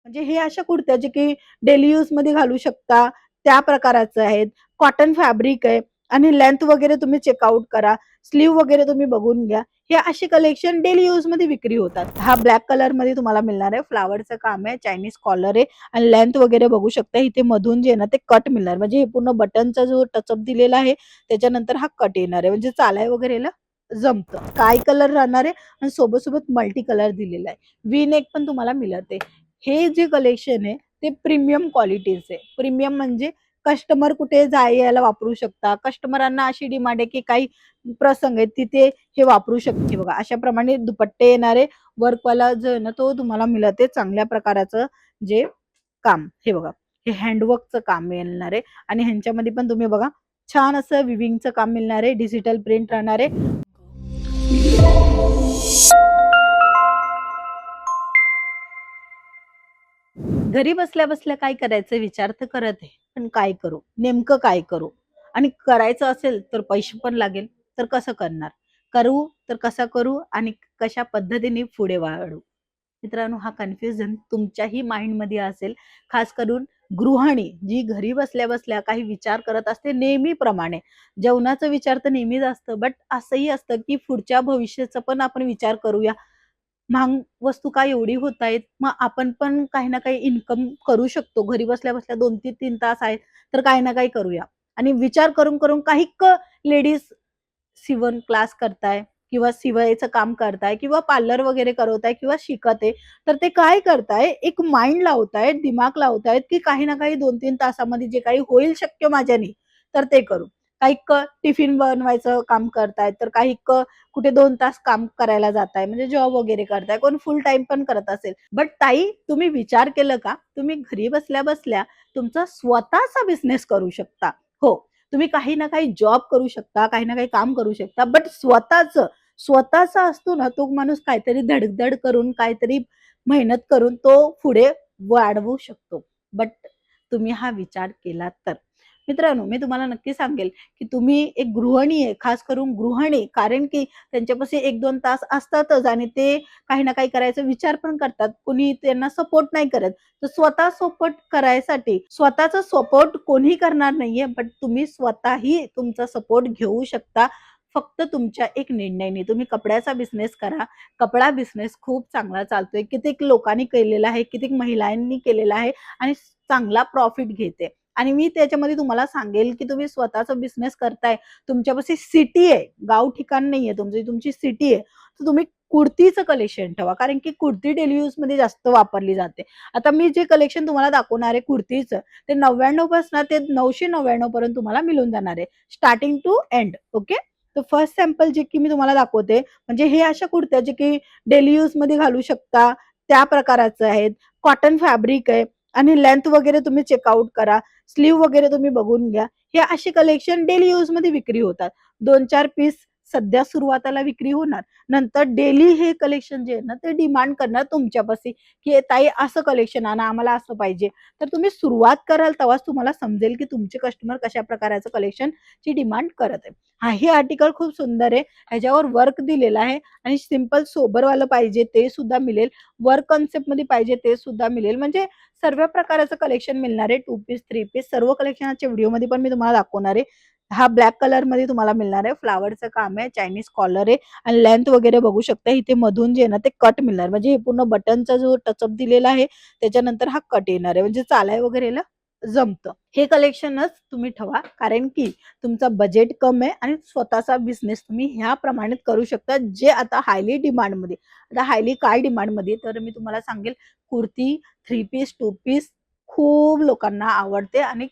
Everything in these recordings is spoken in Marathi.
म्हणजे हे अशा कुर्त्या जे की डेली यूज मध्ये घालू शकता त्या प्रकाराचं आहेत. कॉटन फॅब्रिक आहे आणि लेंथ वगैरे तुम्ही चेकआउट करा. स्लीव्ह वगैरे तुम्ही बघून घ्या. हे असे कलेक्शन डेली यूज मध्ये विक्री होतात. हा ब्लॅक कलर मध्ये तुम्हाला मिळणार आहे. फ्लावरचं काम आहे, चायनीज कॉलर आहे आणि लेंथ वगैरे बघू शकता. इथे मधून जे आहे ना ते कट मिळणार, म्हणजे हे पूर्ण बटनचा जो टचअप दिलेला आहे त्याच्यानंतर हा कट येणार आहे, म्हणजे चालाय वगैरेला जमतं. स्काय कलर राहणार आहे आणि सोबत सोबत मल्टी कलर दिलेला आहे. वी नेक पण तुम्हाला मिळते. हे जे कलेक्शन आहे ते प्रीमियम क्वालिटीच आहे. प्रीमियम म्हणजे कस्टमर कुठे यायला वापरू शकता. कस्टमरांना अशी डिमांड आहे की काही प्रसंग आहेत तिथे हे वापरू शकते. बघा अशा प्रमाणे दुपट्टे येणारे वर्कवाला जो आहे ना तो तुम्हाला मिळते चांगल्या प्रकाराचं जे काम. हे बघा, हे हँडवर्कचं काम मिळणार आहे आणि ह्यांच्यामध्ये पण तुम्ही बघा छान असं विविंगचं काम मिळणार आहे. डिजिटल प्रिंट राहणार आहे. घरी बसल्या बसल्या काय करायचं विचार तर करत आहे, पण काय करू, नेमकं काय करू? आणि करायचं असेल तर पैसे पण लागेल, तर कसं करणार? करू तर कसा करू आणि कशा पद्धतीने पुढे वाढू? मित्रांनो, हा कन्फ्युजन तुमच्याही माइंडमध्ये असेल. खास करून गृहिणी जी घरी बसल्या बसल्या काही विचार करत असते नेहमीप्रमाणे. जेवणाचा विचार तर नेहमीच असतं, बट असंही असतं की पुढच्या भविष्याचा पण आपण विचार करूया. महाग वस्तू का एवढी होत आहेत? मग आपण पण काही ना काही इन्कम करू शकतो. घरी बसल्या-बसल्या 2 ते 3 तास आहेत, तर काही ना काही करूया. आणि विचार करून-करून काही लेडीज शिवण क्लास करताय किंवा शिवायचं काम करताय किंवा पार्लर वगैरे करवताय किंवा शिकत आहे. तर ते काय करताय, एक माइंड लावतायत, दिमाग लावतायत, की काही ना काही 2-3 तासामध्ये जे काही होईल शक्य माझ्याने, तर ते करू. काही टिफिन बनवायचं काम करतायत, तर काही कुठे 2 तास काम करायला जाताय, म्हणजे जॉब वगैरे करताय. कोण फुल टाईम पण करत असेल. बट ताई, तुम्ही विचार केलं का? तुम्ही घरी बसल्या-बसल्या तुमचा स्वतःचा बिझनेस करू शकता. हो, तुम्ही काही ना काही जॉब करू शकता, काही ना काही काम करू शकता. बट स्वतःचा असतो ना, तो माणूस काहीतरी धडधड करून, काहीतरी मेहनत करून तो पुढे वाढवू शकतो. बट तुम्ही हा विचार केला तर. मित्रांनो, मी तुम्हाला नक्की सांगेल, की तुम्ही एक गृहिणी आहे, खास करून गृहिणी, कारण की त्यांच्यापाशी 1-2 तास असतातच आणि ते काही ना काही करायचा विचार पण करतात. कोणी त्यांना सपोर्ट नाही करत. तर स्वतः सपोर्ट करायसाठी स्वतःचा सपोर्ट कोणी करणार नाहीये, बट तुम्ही स्वतःही तुमचा सपोर्ट घेऊ शकता. फक्त तुमच्या एक निर्णयाने. तुम्ही कपड्याचा बिझनेस करा. कपडा बिझनेस खूप चांगला चालतोय. कित्येक लोकांनी केलेला आहे, कित्येक महिलांनी केलेला आहे आणि चांगला प्रॉफिट घेते. आणि मी त्याच्यामध्ये तुम्हाला सांगेल, की तुम्ही स्वतःचा बिझनेस करताय. तुमच्यापाशी सिटी आहे, गाव ठिकाण नाहीये तुमची, तुमची सिटी आहे. तर तुम्ही कुर्तीचं कलेक्शन ठेवा. कारण की कुर्ती डेली यूजमध्ये जास्त वापरली जाते. आता मी जे कलेक्शन तुम्हाला दाखवणार आहे कुर्तीचं, ते 99 पासून ते 999 पर्यंत तुम्हाला मिळून जाणार आहे. Starting to end. ओके. तर फर्स्ट सॅम्पल जे की मी तुम्हाला दाखवते, म्हणजे हे अशा कुर्त्या जे की डेली यूजमध्ये घालू शकता, त्या प्रकाराचं आहेत. कॉटन फॅब्रिक आहे आणि लेंथ वगैरे तुम्ही चेकआउट करा. स्लीव्ह वगैरे तुम्ही बघून घ्या. हे असे कलेक्शन डेली यूजमध्ये विक्री होतात. 2-4 पीस सध्या सुरुवातीला विक्री होणार. नंतर डेली हे कलेक्शन जे आहे ना, ते डिमांड करणार तुमच्यापाशी, की "ताई असं कलेक्शन आणा, आम्हाला असं पाहिजे." तर तुम्ही सुरुवात कराल तेव्हाच तुम्हाला समजेल, की तुमचे कस्टमर कशा प्रकारचं कलेक्शनची डिमांड करत आहे. हां, हे आर्टिकल खूप सुंदर आहे. ह्याच्यावर वर्क दिलेलं आहे आणि सिंपल सोबरवालं पाहिजे ते सुद्धा मिळेल. वर्क कन्सेप्टमध्ये पाहिजे ते सुद्धा मिळेल. म्हणजे सर्व प्रकारचं कलेक्शन मिळणार आहे. 2 पीस, 3 पीस सर्व कलेक्शनच्या व्हिडिओमध्ये पण मी तुम्हाला दाखवणार आहे. हा ब्लॅक कलरमध्ये तुम्हाला मिळणार आहे. फ्लॉवरचं काम आहे, चायनीज कॉलर आहे आणि लेंथ वगैरे बघू शकता. इथे मधून जे आहे ना ते कट मिळणार. म्हणजे हे पूर्ण बटनचा जो टचअप दिलेला आहे त्याच्यानंतर हा कट येणार आहे. म्हणजे चालाय वगैरेला जमतं. हे कलेक्शनच तुम्ही ठेवा. कारण की तुमचा बजेट कमी आहे आणि स्वतःचा बिझनेस तुम्ही ह्या प्रमाणात करू शकता, जे आता हायली डिमांडमध्ये. आता हायली काय डिमांडमध्ये, तर मी तुम्हाला सांगेल कुर्ती, 3 पीस, 2 पीस खूप लोकांना आवडते आणि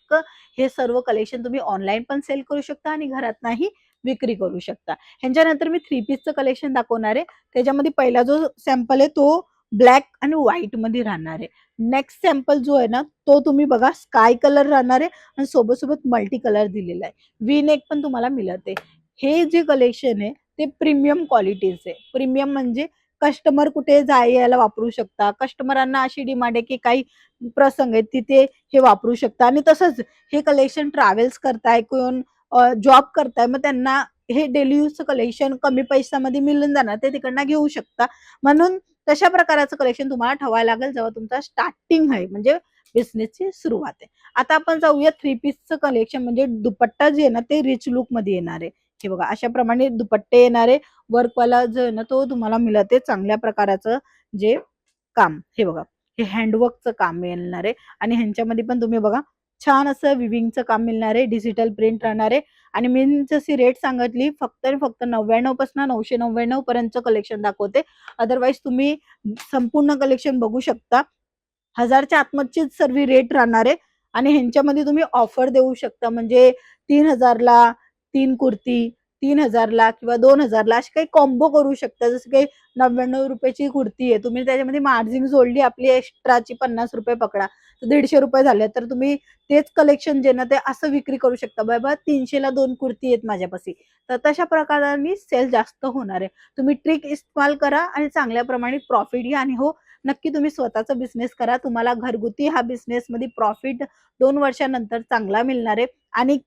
हे सर्व कलेक्शन तुम्ही ऑनलाईन पण सेल करू शकता आणि घरातनंही विक्री करू शकता. ह्याच्यानंतर मी 3 पीसचं कलेक्शन दाखवणार आहे. त्याच्यामध्ये पहिला जो सॅम्पल आहे तो ब्लॅक आणि व्हाईटमध्ये राहणार आहे. नेक्स्ट सॅम्पल जो आहे ना, तो तुम्ही बघा स्काय कलर राहणार आहे आणि सोबत-सोबत मल्टी कलर दिलेला आहे. वी नेक पण तुम्हाला मिळते. हे जे कलेक्शन आहे ते प्रीमियम क्वालिटीचं आहे. प्रीमियम म्हणजे कस्टमर कुठे यायला वापरू शकता. कस्टमरांना अशी डिमांड आहे, की काही प्रसंग आहेत तिथे हे वापरू शकता आणि तसंच हे कलेक्शन ट्रॅव्हल्स करताय, कोण जॉब करताय, मग त्यांना हे डेली यूजचं कलेक्शन कमी पैशामध्ये मिळून जाणार, ते तिकडनं घेऊ शकता. म्हणून तशा प्रकारचं कलेक्शन तुम्हाला ठेवायला लागेल जेव्हा तुमचा स्टार्टिंग आहे, म्हणजे बिझनेसची सुरुवात आहे. आता आपण जाऊया थ्री पीसचं कलेक्शन, म्हणजे दुपट्टा जे आहे ना ते रिच लुक मध्ये येणार आहे. हे बघा अशा प्रमाणे दुपट्टे येणार आहे. वर्कवाला जो आहे ना तो तुम्हाला मिळत आहे चांगल्या प्रकाराचं जे काम. हे बघा हे हँडवर्कचं काम मिळणार आहे आणि ह्यांच्यामध्ये पण तुम्ही बघा छान असं विविंगचं काम मिळणार आहे, डिजिटल प्रिंट राहणार आहे. आणि मी जशी रेट सांगितली फक्त आणि फक्त 99 पासून 999 पर्यंतचं कलेक्शन दाखवते. अदरवाईज तुम्ही संपूर्ण कलेक्शन बघू शकता. 1000च्या आतमधचीच सर्व रेट राहणार आहे आणि ह्यांच्यामध्ये तुम्ही ऑफर देऊ शकता, म्हणजे 3000ला 3 कुर्ती, 3000ला किंवा 2000ला असे काही कॉम्बो करू शकता. जसं काही ₹99ची कुर्ती आहे, तुम्ही त्याच्यामध्ये मार्जिन जोडली आपली एक्स्ट्राची ₹50 पकडा, तर ₹150 झाले. तर तुम्ही तेच कलेक्शन जे ना ते असं विक्री करू शकता, बाबा 300ला 2 कुर्ती आहेत माझ्यापाशी. तर तशा प्रकाराने सेल जास्त होणार आहे. तुम्ही ट्रिक इस्तेमाल करा आणि चांगल्या प्रमाणे प्रॉफिट घ्या आणि हो, नक्की तुम्ही स्वतःचा बिझनेस करा. तुम्हाला घरगुती हा बिझनेसमध्ये प्रॉफिट 2 वर्षानंतर चांगला मिळणार आहे आणि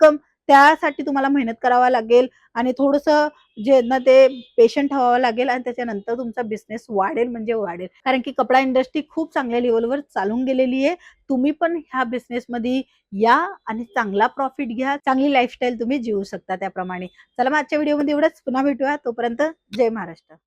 त्यासाठी तुम्हाला मेहनत करावा लागेल आणि थोडंसं जे आहे ना ते पेशंट ठेवावं लागेल आणि त्याच्यानंतर तुमचा बिझनेस वाढेल म्हणजे वाढेल. कारण की कपडा इंडस्ट्री खूप चांगल्या लेव्हलवर चालून गेलेली आहे. तुम्ही पण ह्या बिझनेसमध्ये या आणि चांगला प्रॉफिट घ्या. चांगली लाईफस्टाईल तुम्ही जिवू शकता त्याप्रमाणे. चला मग आजच्या व्हिडिओमध्ये एवढंच. पुन्हा भेटूया. तोपर्यंत जय महाराष्ट्र.